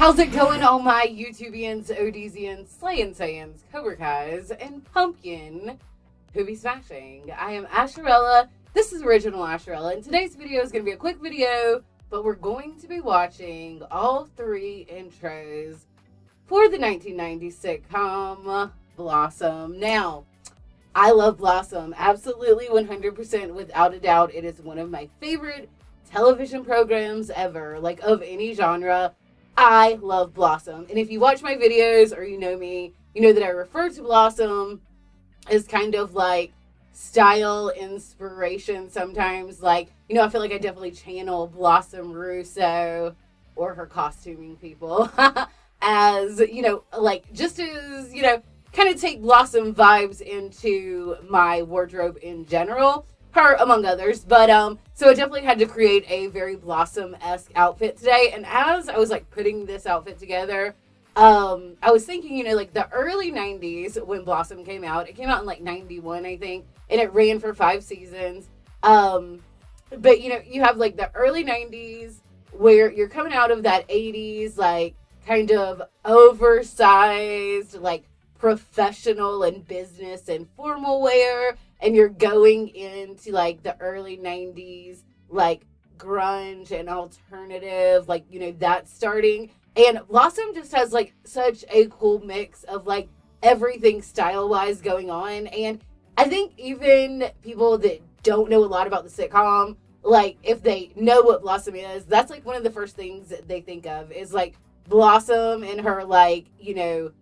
How's it going, all my YouTubians, ODYSEEans, Slayin Sayins, Cobra Kais, and Pumpkin who be smashing? I am Asherella. This is Original Asherella, and today's video is going to be a quick video, but we're going to be watching all three intros for the 1990s sitcom Blossom. Now, I love Blossom. Absolutely, 100%, without a doubt. It is one of my favorite television programs ever, like of any genre. I love Blossom. And if you watch my videos or you know me, you know that I refer to Blossom as kind of like style inspiration sometimes. Like, you know, I feel like I definitely channel Blossom Russo or her costuming people as, you know, like just as, you know, kind of take Blossom vibes into my wardrobe in general. Her among others, but so I definitely had to create a very Blossom-esque outfit today. And as I was like putting this outfit together, I was thinking, you know, like the early 90s when Blossom came out. It came out in like 91, I think, and it ran for 5 seasons. But you know, you have like the early 90s where you're coming out of that 80s like kind of oversized like professional and business and formal wear, and you're going into like the early 90s like grunge and alternative, like, you know, that's starting. And Blossom just has like such a cool mix of like everything style wise going on. And I think even people that don't know a lot about the sitcom, like if they know what Blossom is, that's like one of the first things that they think of is like Blossom and her like, you know,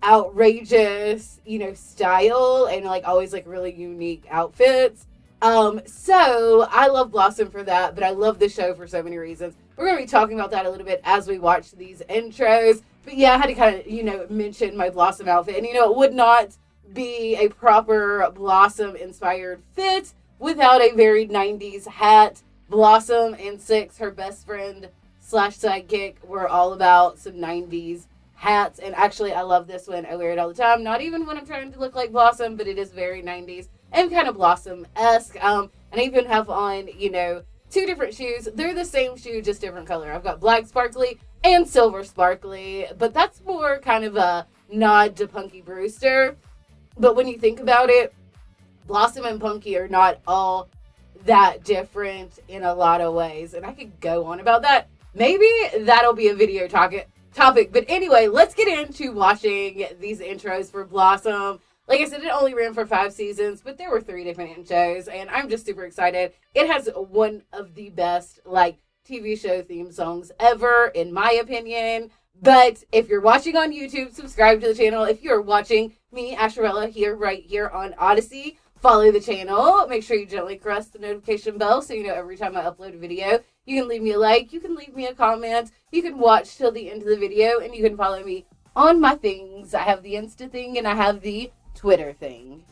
outrageous, you know, style and like always like really unique outfits. So I love Blossom for that, but I love the show for so many reasons. We're going to be talking about that a little bit as we watch these intros. But yeah, I had to kind of, you know, mention my Blossom outfit. And, you know, it would not be a proper Blossom-inspired fit without a very 90s hat. Blossom and Six, her best friend / sidekick, were all about some 90s hats. And actually, I love this one. I wear it all the time. Not even when I'm trying to look like Blossom, but it is very 90s and kind of Blossom-esque. And I even have on, you know, 2 different shoes. They're the same shoe, just different color. I've got black sparkly and silver sparkly, but that's more kind of a nod to Punky Brewster. But when you think about it, Blossom and Punky are not all that different in a lot of ways. And I could go on about that. Maybe that'll be a video topic. But anyway, let's get into watching these intros for Blossom. Like I said, it only ran for 5 seasons, but there were 3 different intros, and I'm just super excited. It has one of the best, like, TV show theme songs ever, in my opinion. But if you're watching on YouTube, subscribe to the channel. If you're watching me, Asherella, right here on ODYSEE, follow the channel. Make sure you gently press the notification bell so you know every time I upload a video. You can leave me a like, you can leave me a comment, you can watch till the end of the video, and you can follow me on my things. I have the Insta thing, and I have the Twitter thing.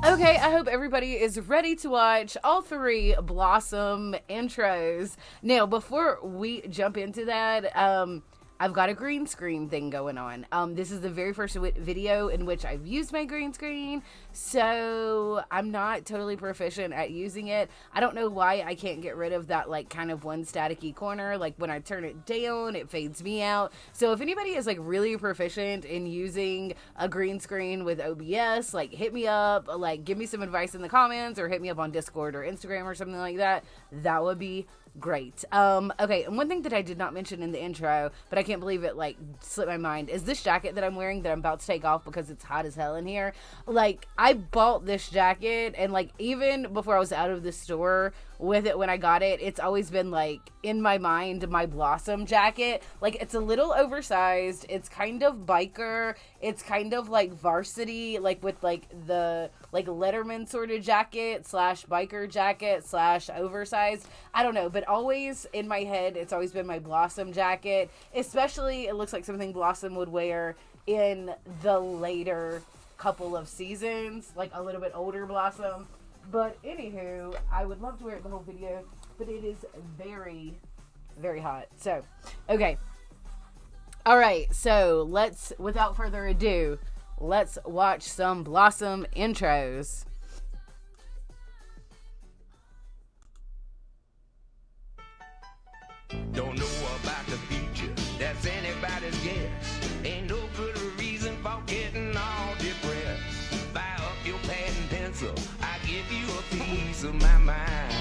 Okay, I hope everybody is ready to watch all 3 Blossom intros. Now, before we jump into that, I've got a green screen thing going on. This is the very first video in which I've used my green screen, so I'm not totally proficient at using it. I don't know why I can't get rid of that like kind of one staticky corner. Like when I turn it down, it fades me out. So if anybody is like really proficient in using a green screen with OBS, like hit me up, like give me some advice in the comments or hit me up on Discord or Instagram or something like that. That would be great. Okay, and one thing that I did not mention in the intro, but I can't believe it like slipped my mind, is this jacket that I'm wearing that I'm about to take off because it's hot as hell in here. Like, I bought this jacket, and like even before I was out of the store with it when I got it, it's always been like in my mind my Blossom jacket. Like, it's a little oversized, it's kind of biker, it's kind of like varsity, like with like the like Letterman sort of jacket / biker jacket / oversized. I don't know, but always in my head it's always been my Blossom jacket. Especially it looks like something Blossom would wear in the later couple of seasons, like a little bit older Blossom. But anywho, I would love to wear it the whole video, but it is very, very hot. So, okay. All right, so let's, without further ado, let's watch some Blossom intros. that's anybody's guess. Ain't no good reason for getting all depressed. Fire up your pad and pencil, I give you a piece of my mind.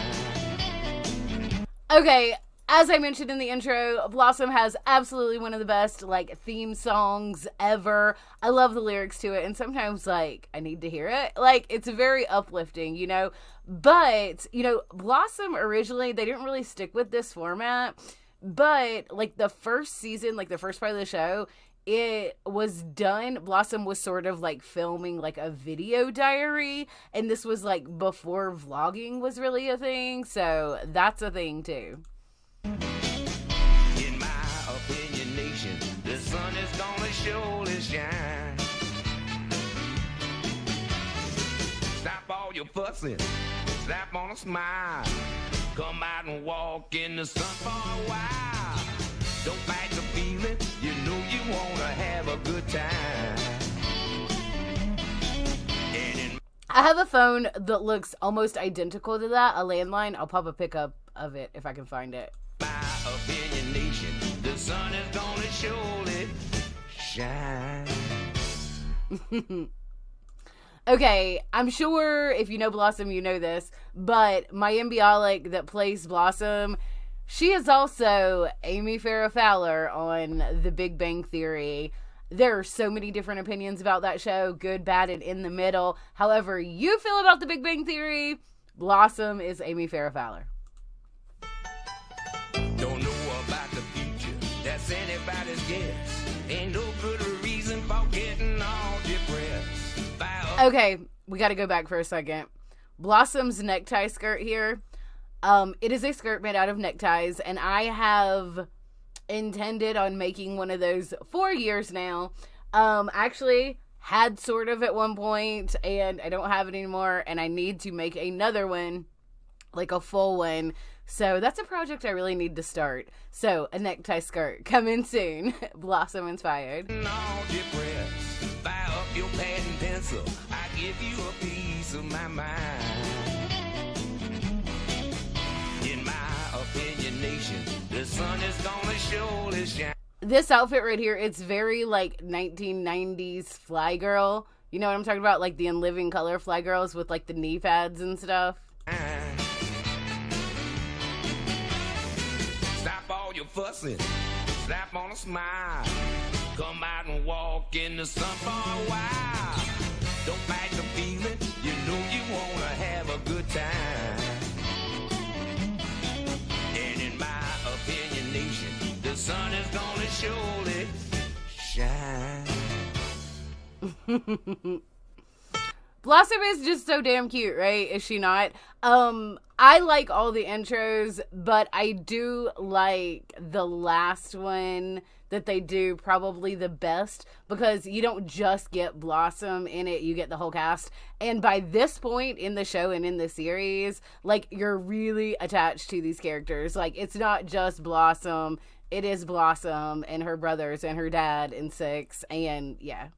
Okay, as I mentioned in the intro, Blossom has absolutely one of the best, like, theme songs ever. I love the lyrics to it, and sometimes, like, I need to hear it. Like, it's very uplifting, you know? But, you know, Blossom originally, they didn't really stick with this format. But, like, the first season, like, the first part of the show, it was done. Blossom was sort of, like, filming, like, a video diary. And this was, like, before vlogging was really a thing. So, that's a thing, too. In my opinionation, the sun is gonna surely shine. Stop all your fussing, slap on a smile. Come out and walk in the sun for a while. Don't fight the feeling, you know you wanna have a good time. I have a phone that looks almost identical to that, a landline. I'll pop a pickup of it if I can find it. My opinionation, the sun is gonna surely shine. Okay, I'm sure if you know Blossom, you know this, but Mayim Bialik that plays Blossom, she is also Amy Farrah Fowler on The Big Bang Theory. There are so many different opinions about that show, good, bad, and in the middle. However you feel about The Big Bang Theory, Blossom is Amy Farrah Fowler. Don't know about the future, that's anybody's guess. Ain't no good reason for getting all depressed. Okay, we gotta go back for a second. Blossom's necktie skirt here. It is a skirt made out of neckties, and I have intended on making one of those for years now. Actually had sort of at one point, and I don't have it anymore, and I need to make another one, like a full one. So that's a project I really need to start. So a necktie skirt coming soon. Blossom inspired. All depressed. Fire up your pad and pencil, I give you a piece of my mind. In my opinionation, the sun is gonna surely shine. This outfit right here, it's very like 1990s fly girl. You know what I'm talking about? Like the In Living Color fly girls with like the knee pads and stuff. Stop all your fussing, slap on a smile. Come out and walk in the sun for a while. Don't fight the feeling, you know you wanna have a good time. And in my opinionation, the sun is gonna surely shine. Blossom is just so damn cute, right? Is she not? I like all the intros, but I do like the last one that they do probably the best, because you don't just get Blossom in it, you get the whole cast. And by this point in the show and in the series, like, you're really attached to these characters. Like, it's not just Blossom, it is Blossom and her brothers and her dad and Six, and yeah.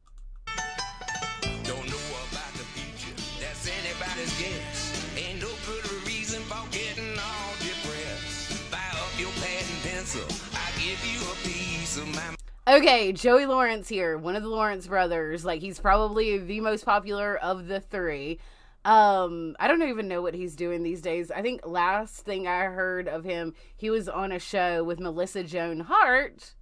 Don't know about the future, that's anybody's guess. Ain't no good reason for getting all depressed. Fire up your pad and pencil, I give you a piece of my. Okay, Joey Lawrence here, one of the Lawrence brothers. Like, he's probably the most popular of the three. I don't even know what he's doing these days. I think last thing I heard of him, he was on a show with Melissa Joan Hart,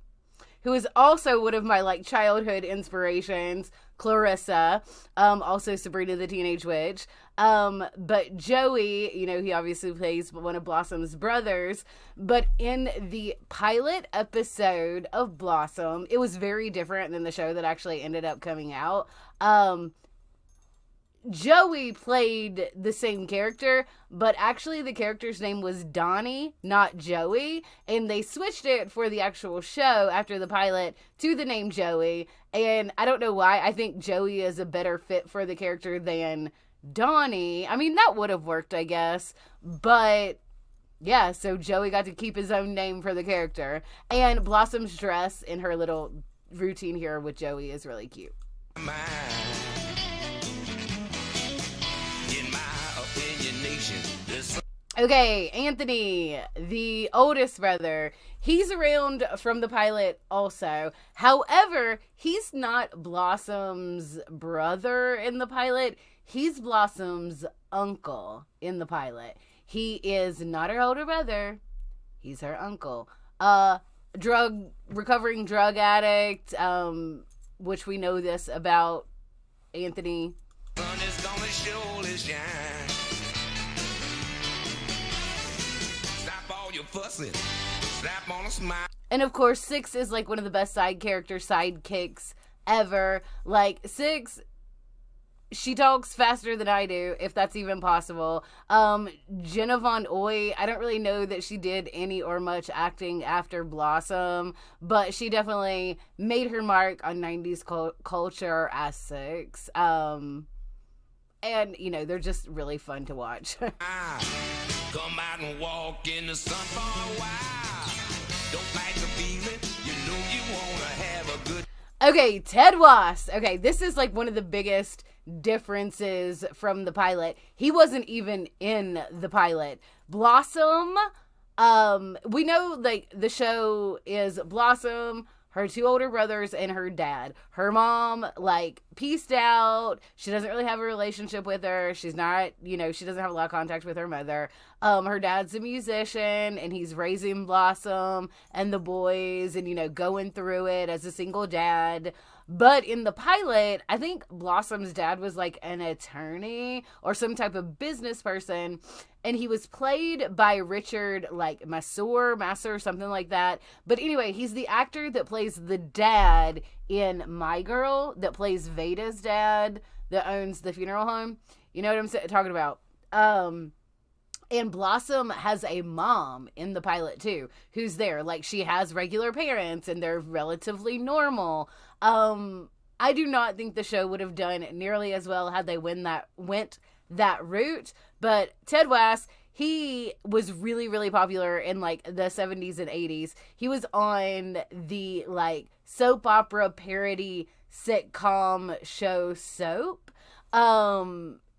who is also one of my, like, childhood inspirations, Clarissa, also Sabrina the Teenage Witch. But Joey, you know, he obviously plays one of Blossom's brothers, but in the pilot episode of Blossom, it was very different than the show that actually ended up coming out. Joey played the same character, but actually the character's name was Donnie, not Joey, and they switched it for the actual show after the pilot to the name Joey, and I don't know why. I think Joey is a better fit for the character than Donnie. I mean, that would have worked, I guess, but yeah, so Joey got to keep his own name for the character, and Blossom's dress in her little routine here with Joey is really cute. Okay, Anthony, the oldest brother, he's around from the pilot also. However, he's not Blossom's brother in the pilot. He's Blossom's uncle in the pilot. He is not her older brother. He's her uncle. Recovering drug addict, which we know this about Anthony. Sun is gonna surely shine. Stop all your fussing. Slap on a smile. And of course, Six is like one of the best sidekicks ever. Like, Six, she talks faster than I do, if that's even possible. Jenna Von Oy, I don't really know that she did any or much acting after Blossom, but she definitely made her mark on 90s culture as Six. And, you know, they're just really fun to watch. Come out and walk in the sun for a while. Don't like the feeling, you know you wanna have a good... Okay, Ted Wass. Okay, this is like one of the biggest differences from the pilot. He wasn't even in the pilot. Blossom, we know like the show is Blossom, her two older brothers, and her dad. Her mom, like, pieced out. She doesn't really have a relationship with her. She's not, you know, she doesn't have a lot of contact with her mother. Her dad's a musician, and he's raising Blossom and the boys and, you know, going through it as a single dad. But in the pilot, I think Blossom's dad was like an attorney or some type of business person. And he was played by Richard, like, Masur, something like that. But anyway, he's the actor that plays the dad in My Girl, that plays Veda's dad, that owns the funeral home. You know what I'm talking about? And Blossom has a mom in the pilot, too, who's there. Like, she has regular parents, and they're relatively normal. I do not think the show would have done nearly as well had they went that route. But Ted Wass, he was really, really popular in, like, the 70s and 80s. He was on the, like, soap opera parody sitcom show Soap.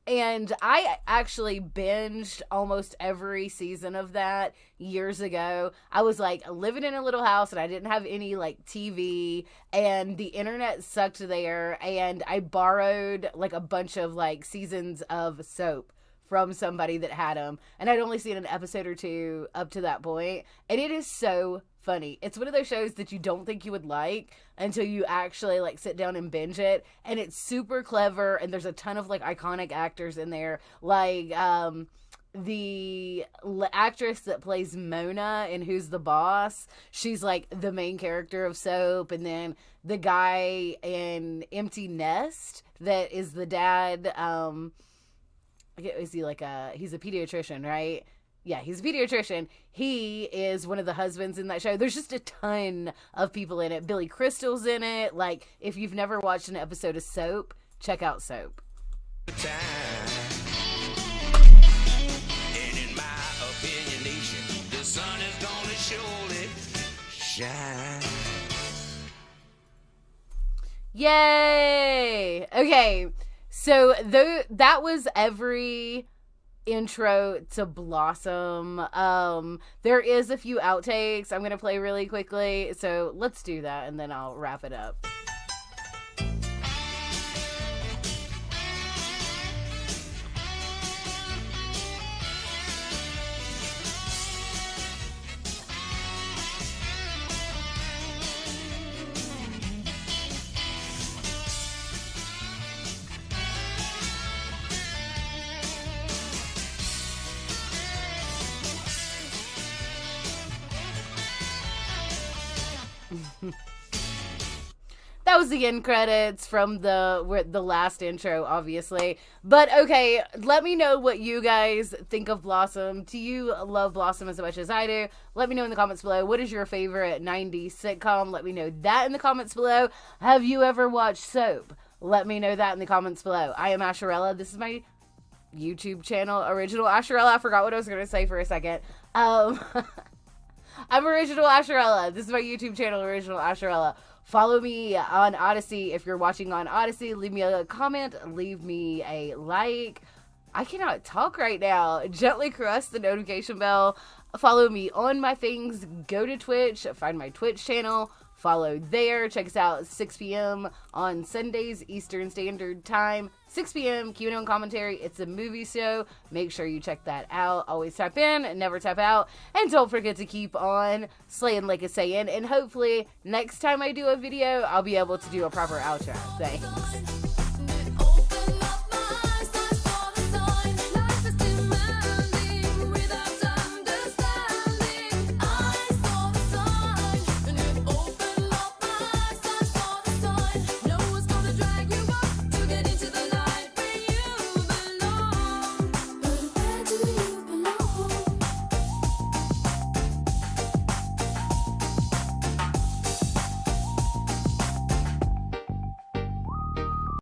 And I actually binged almost every season of that years ago. I was like living in a little house and I didn't have any like TV and the internet sucked there. And I borrowed like a bunch of like seasons of Soap from somebody that had them. And I'd only seen an episode or two up to that point. And it is so funny. It's one of those shows that you don't think you would like until you actually like sit down and binge it, and it's super clever, and there's a ton of like iconic actors in there, like the actress that plays Mona in Who's the Boss. She's like the main character of Soap. And then the guy in Empty Nest that is the dad, is he like he's a pediatrician, right? Yeah, he's a pediatrician. He is one of the husbands in that show. There's just a ton of people in it. Billy Crystal's in it. Like, if you've never watched an episode of Soap, check out Soap. And in my opinionation, the sun is gonna surely shine. Yay! Okay, so that was every intro to Blossom. There is a few outtakes I'm gonna play really quickly, so let's do that and then I'll wrap it up. That was the end credits from the last intro, obviously. But okay, let me know what you guys think of Blossom. Do you love Blossom as much as I do? Let me know in the comments below. What is your favorite 90s sitcom? Let me know that in the comments below. Have you ever watched Soap? Let me know that in the comments below. I am Asherella. This is my YouTube channel, Original Asherella. I forgot what I was going to say for a second. I'm Original Asherella. This is my YouTube channel, Original Asherella. Follow me on ODYSEE if you're watching on ODYSEE. Leave me a comment. Leave me a like. I cannot talk right now. Gently caress the notification bell. Follow me on my things. Go to Twitch. Find my Twitch channel. Follow there. Check us out 6 p.m. on Sundays, Eastern Standard Time. 6 p.m. Kino and commentary. It's a movie show. Make sure you check that out. Always tap in and never tap out. And don't forget to keep on slaying like a Sayin. And hopefully next time I do a video, I'll be able to do a proper outro. Thanks.